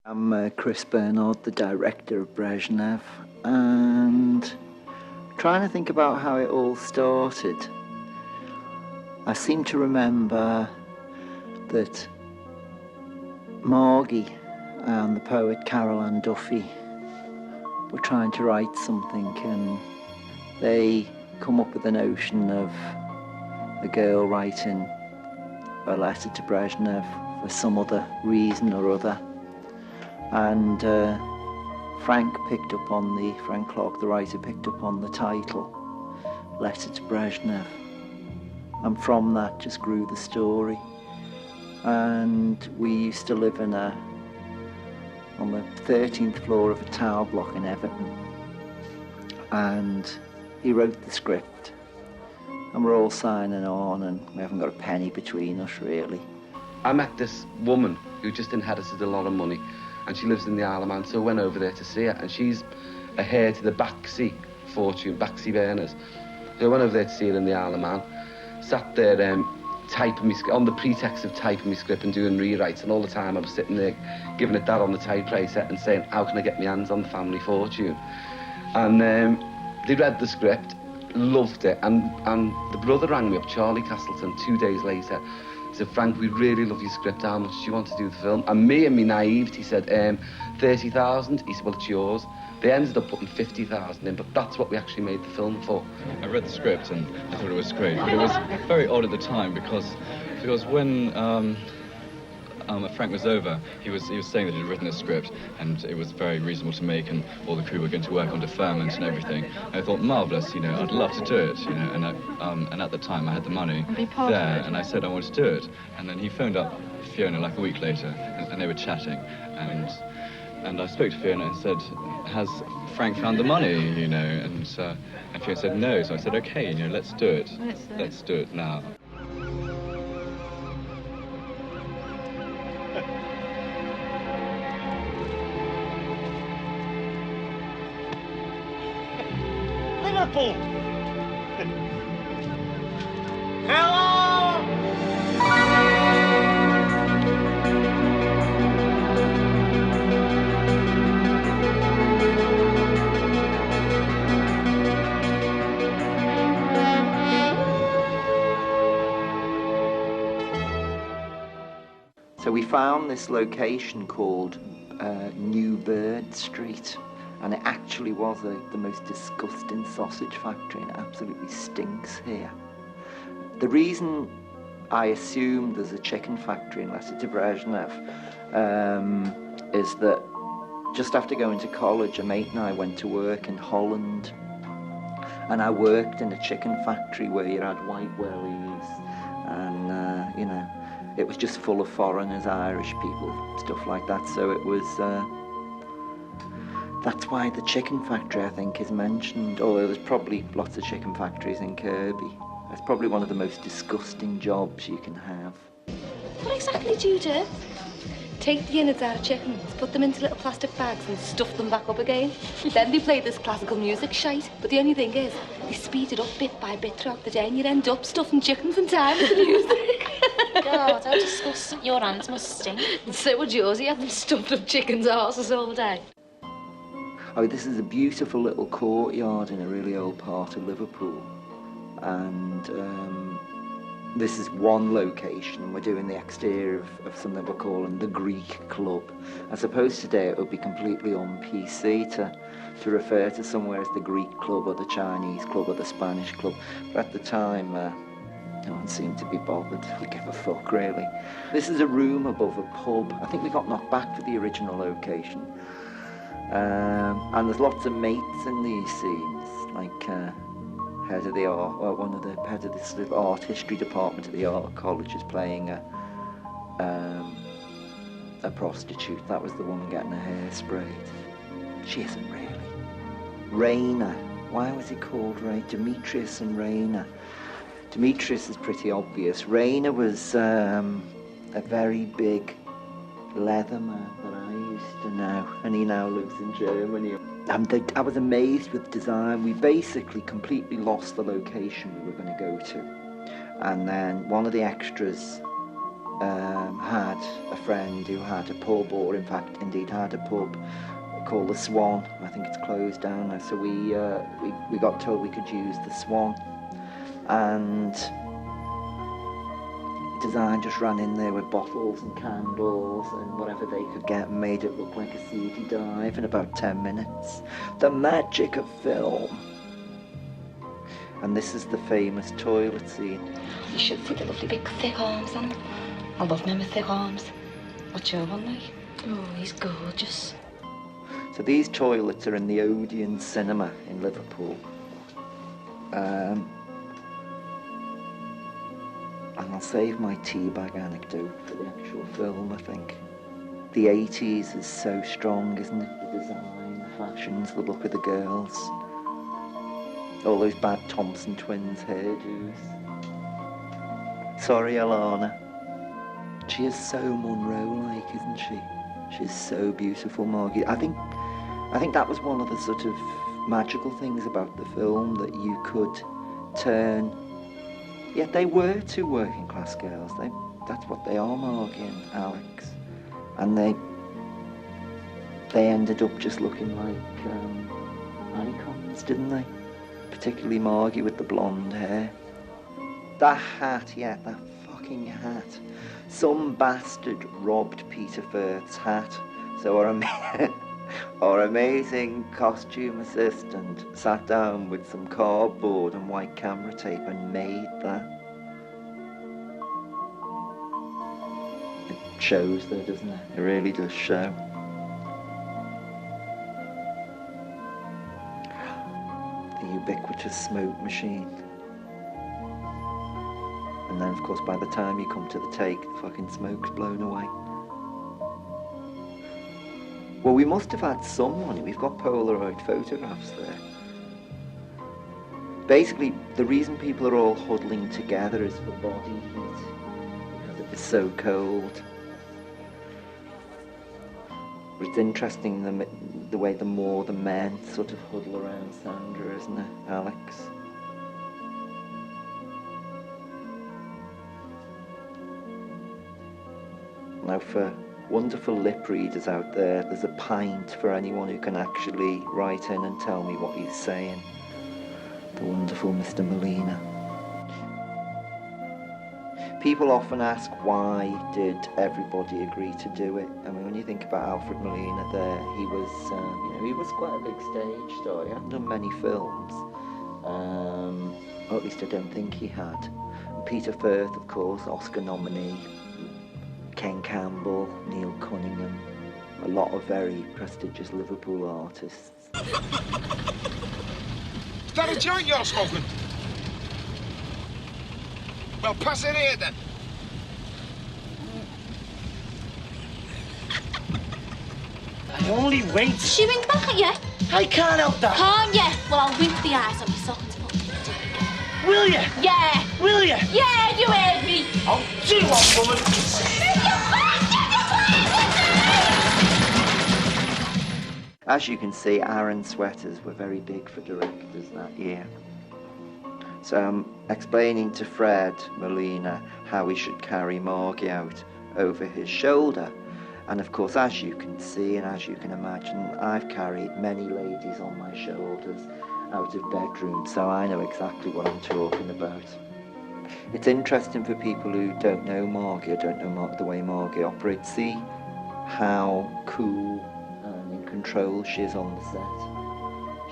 I'm Chris Bernard, the director of Brezhnev, and trying to think about how it all started. I seem to remember that Margie and the poet Carol Ann Duffy were trying to write something, and they come up with the notion of a girl writing a letter to Brezhnev for some other reason or other. And Frank Clark, the writer, picked up on the title, Letter to Brezhnev. And from that just grew the story. And we used to live on the 13th floor of a tower block in Everton. And he wrote the script. And we're all signing on, and we haven't got a penny between us, really. I met this woman who just inherited a lot of money, and she lives in the Isle of Man, so I went over there to see her, and she's a heir to the Baxi fortune, Baxi Berners. So I went over there to see her in the Isle of Man, sat there typing me on the pretext of typing my script and doing rewrites, and all the time I was sitting there giving it that on the typewriter and saying, how can I get my hands on the family fortune? And they read the script, loved it, and the brother rang me up, Charlie Castleton, 2 days later. He said, Frank, we really love your script, how much do you want to do the film? And me and me naivety said, 30,000. He said, well, it's yours. They ended up putting 50,000 in, but that's what we actually made the film for. I read the script and I thought it was great, but it was very odd at the time because when Frank was over, he was saying that he'd written a script and it was very reasonable to make, and all the crew were going to work on deferment and everything. And I thought, marvellous, I'd love to do it, and at the time I had the money there, and I said I wanted to do it. And then he phoned up Fiona like a week later, and they were chatting, and I spoke to Fiona and said, has Frank found the money, and Fiona said no, so I said, okay, let's do it. Let's do it now. Liverpool! Hello! So we found this location called New Bird Street, and it actually was the most disgusting sausage factory, and it absolutely stinks here. The reason I assumed there's a chicken factory in Letter to Brezhnev is that just after going to college, a mate and I went to work in Holland, and I worked in a chicken factory where you had white wellies, and it was just full of foreigners, Irish people, stuff like that. So it was, that's why the chicken factory, I think, is mentioned, although there's probably lots of chicken factories in Kirby. It's probably one of the most disgusting jobs you can have. What exactly do you do? Take the innards out of chickens, put them into little plastic bags and stuff them back up again. Then they play this classical music shite, but the only thing is, they speed it up bit by bit throughout the day, and you end up stuffing chickens in time with the music. God, how disgusting. Your hands must stink. And so would yours. You haven't stuffed up chickens' arses all day. Oh, this is a beautiful little courtyard in a really old part of Liverpool. And this is one location. We're doing the exterior of something we're calling the Greek Club. I suppose today it would be completely un-PC to refer to somewhere as the Greek Club or the Chinese Club or the Spanish Club. But at the time, no one seemed to be bothered. We give a fuck, really. This is a room above a pub. I think we got knocked back for the original location. And there's lots of mates in these scenes, like head of the art, well, one of the head of this little art history department at the art college is playing a prostitute. That was the woman getting her hair sprayed. She isn't really. Raina. Why was he called Ray? Demetrius and Raina. Demetrius is pretty obvious. Raina was a very big leather man that I used to know, and he now lives in Germany. I was amazed with design. We basically completely lost the location we were going to go to, and then one of the extras had a friend who had a pub, or in fact indeed had a pub called the Swan. I think it's closed down now, so we got told we could use the Swan, and design just ran in there with bottles and candles and whatever they could get and made it look like a seedy dive in about 10 minutes. The magic of film. And this is the famous toilet scene. You should see the lovely big thick arms on him. I love men with thick arms. What's your one like? Oh, he's gorgeous. So these toilets are in the Odeon Cinema in Liverpool. And I'll save my teabag anecdote for the actual film, I think. The 80s is so strong, isn't it? The design, the fashions, the look of the girls. All those bad Thompson twins hairdos. Sorry, Alana. She is so Monroe-like, isn't she? She's so beautiful, Margie. I think that was one of the sort of magical things about the film, that you could turn... Yeah, they were two working class girls. That's what they are, Margie and Alex. And they ended up just looking like icons, didn't they? Particularly Margie with the blonde hair. That hat, yeah, that fucking hat. Some bastard robbed Peter Firth's hat. So our amazing costume assistant sat down with some cardboard and white camera tape and made that. It shows though, doesn't it? It really does show. The ubiquitous smoke machine. And then of course by the time you come to the take, the fucking smoke's blown away. Well, we must have had some money. We've got Polaroid photographs there. Basically, the reason people are all huddling together is for body heat, because it was so cold. But it's interesting the way the more the men sort of huddle around Sandra, isn't it, Alex? Now, for wonderful lip readers out there, there's a pint for anyone who can actually write in and tell me what he's saying. The wonderful Mr. Molina. People often ask, why did everybody agree to do it? I mean, when you think about Alfred Molina there, he was quite a big stage star. He hadn't done many films, or at least I don't think he had. And Peter Firth, of course, Oscar nominee. Ken Campbell, Neil Cunningham, a lot of very prestigious Liverpool artists. Is that a joint you're smoking? Well, pass it here then. I only wait. She wink back at you? I can't help that. Can't you? Well, I'll wink the eyes on your sockets. Will you? Yeah. Will you? Yeah, you heard me. I'll do one, woman. As you can see, Aaron sweaters were very big for directors that year. So I'm explaining to Fred Molina how he should carry Margie out over his shoulder. And of course, as you can see and as you can imagine, I've carried many ladies on my shoulders out of bedrooms, so I know exactly what I'm talking about. It's interesting for people who don't know Margie or don't know the way Margie operates. See how cool and in control she is on the set.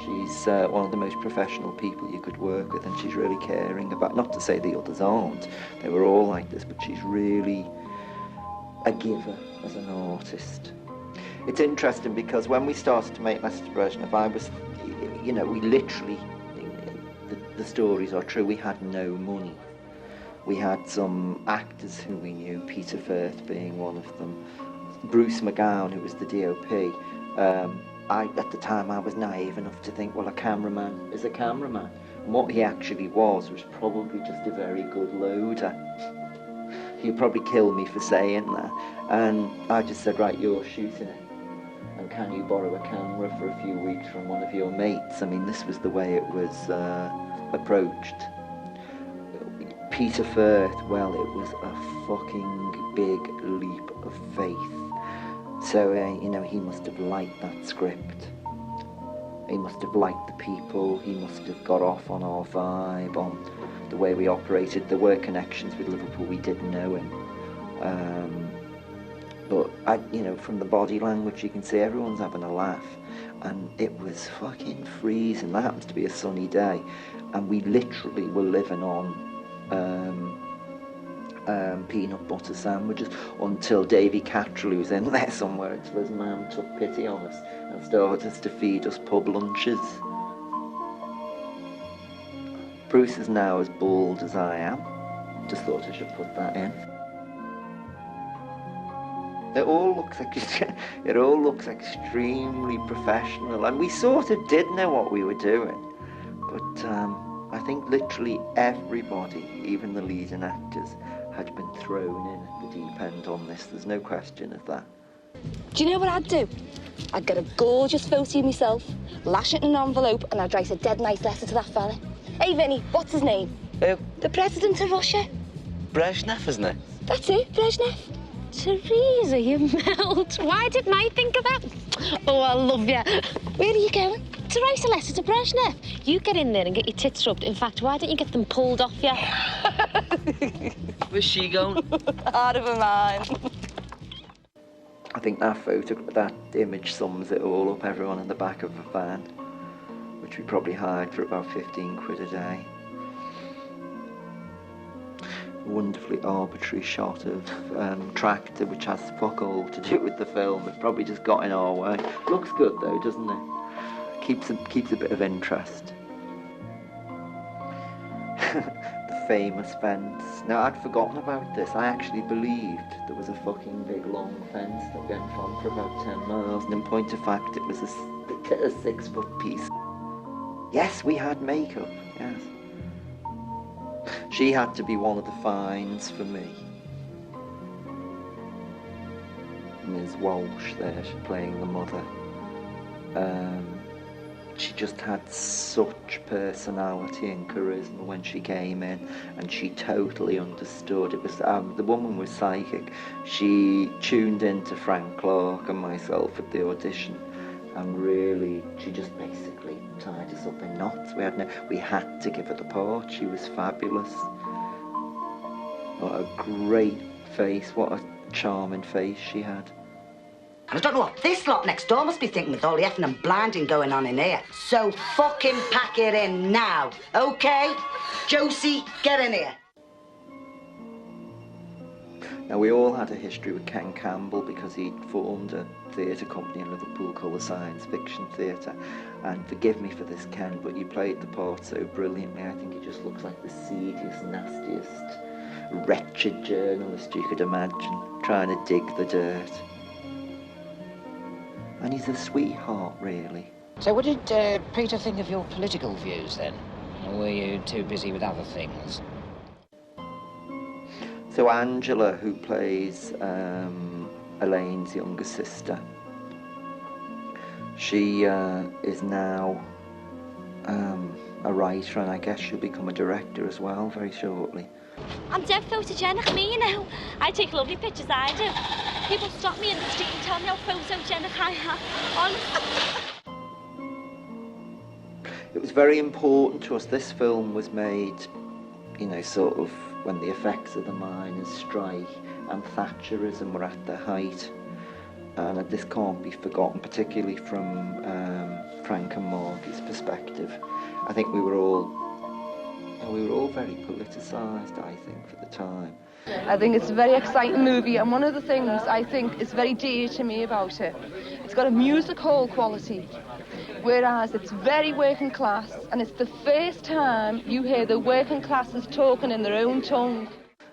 She's one of the most professional people you could work with, and she's really caring about, not to say the others aren't, they were all like this, but she's really a giver as an artist. It's interesting because when we started to make Lester Brezhnev, we literally, the stories are true, we had no money. We had some actors who we knew, Peter Firth being one of them, Bruce McGowan, who was the DOP. At the time, I was naive enough to think, well, a cameraman is a cameraman. And what he actually was probably just a very good loader. He'd probably kill me for saying that. And I just said, right, you're shooting it. And can you borrow a camera for a few weeks from one of your mates? I mean, this was the way it was approached. Peter Firth, well, it was a fucking big leap of faith. So, you know, he must have liked that script. He must have liked the people. He must have got off on our vibe, on the way we operated. There were connections with Liverpool. We didn't know him. But, you know, from the body language, you can see everyone's having a laugh. And it was fucking freezing. That happens to be a sunny day. And we literally were living on peanut butter sandwiches until Davy Cattrall, who's in there somewhere, until his mum took pity on us and started to feed us pub lunches. Bruce is now as bald as I am. Just thought I should put that in. It all looks extremely professional, and we sort of did know what we were doing. But I think literally everybody, even the leading actors, had been thrown in at the deep end on this. There's no question of that. Do you know what I'd do? I'd get a gorgeous photo of myself, lash it in an envelope, and I'd write a dead nice letter to that fella. Hey, Vinny, what's his name? Who? The president of Russia. Brezhnev, isn't it? That's it, Brezhnev. Teresa, you melt. Why didn't I think of that? Oh, I love you. Where are you going? To write a letter to Brezhnev. You get in there and get your tits rubbed. In fact, why don't you get them pulled off you? Where's she going? Out of her mind. I think that image sums it all up. Everyone in the back of a van, which we probably hired for about 15 quid a day. A wonderfully arbitrary shot of tractor, which has fuck all to do with the film. It probably just got in our way. Looks good though, doesn't it? Keeps a bit of interest. The famous fence. Now, I'd forgotten about this. I actually believed there was a fucking big long fence that went on for about 10 miles, and in point of fact, it was a 6-foot piece. Yes, we had makeup, yes. She had to be one of the finds for me. Ms. Walsh there, she's playing the mother. She just had such personality and charisma when she came in, and she totally understood. It was the woman was psychic. She tuned into Frank Clark and myself at the audition, and really, she just basically tied us up in knots. We had to give her the part. She was fabulous. What a great face! What a charming face she had. I don't know what this lot next door must be thinking with all the effing and blinding going on in here. So fucking pack it in now, okay? Josie, get in here. Now, we all had a history with Ken Campbell because he'd formed a theatre company in Liverpool called the Science Fiction Theatre. And forgive me for this, Ken, but you played the part so brilliantly. I think he just looks like the seediest, nastiest, wretched journalist you could imagine, trying to dig the dirt. And he's a sweetheart, really. So what did Peter think of your political views, then? Or were you too busy with other things? So Angela, who plays Elaine's younger sister, she is now a writer, and I guess she'll become a director as well very shortly. I'm dead photogenic, me, you know. I take lovely pictures, I do. People stop me in the street and tell me how photogenic I am. Honestly. It was very important to us. This film was made, you know, sort of when the effects of the miners' strike and Thatcherism were at their height. And this can't be forgotten, particularly from Frank and Margie's perspective. I think we were all very politicised, I think, for the time. I think it's a very exciting movie, and one of the things I think is very dear to me about it, it's got a music hall quality, whereas it's very working class, and it's the first time you hear the working classes talking in their own tongue.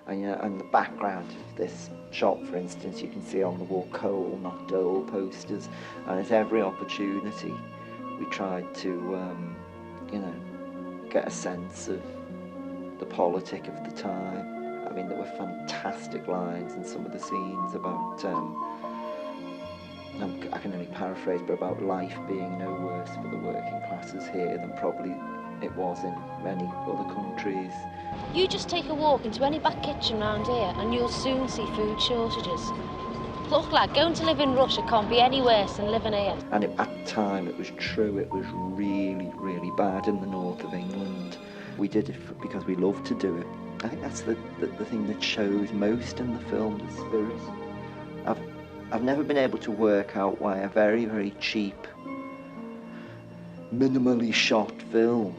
And the background of this shop, for instance, you can see on the wall coal, not dole posters, and at every opportunity we tried to, you know, get a sense of the politic of the time. I mean, there were fantastic lines in some of the scenes about, I can only paraphrase, but about life being no worse for the working classes here than probably it was in many other countries. You just take a walk into any back kitchen round here and you'll soon see food shortages. Look, lad, going to live in Russia can't be any worse than living here. And at the time it was true, it was really, really bad in the north of England. We did it because we loved to do it. I think that's the thing that shows most in the film, the spirit. I've never been able to work out why a very, very cheap, minimally shot film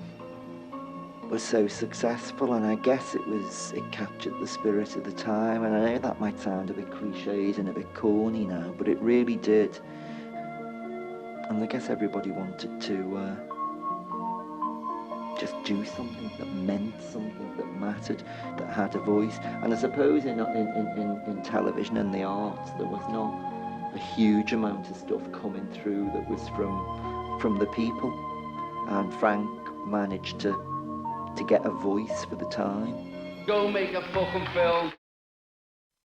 was so successful, and I guess it captured the spirit of the time, and I know that might sound a bit cliched and a bit corny now, but it really did. And I guess everybody wanted to just do something that meant something, that mattered, that had a voice. And I suppose in television and the arts, there was not a huge amount of stuff coming through that was from the people. And Frank managed to get a voice for the time. Go make a fucking film.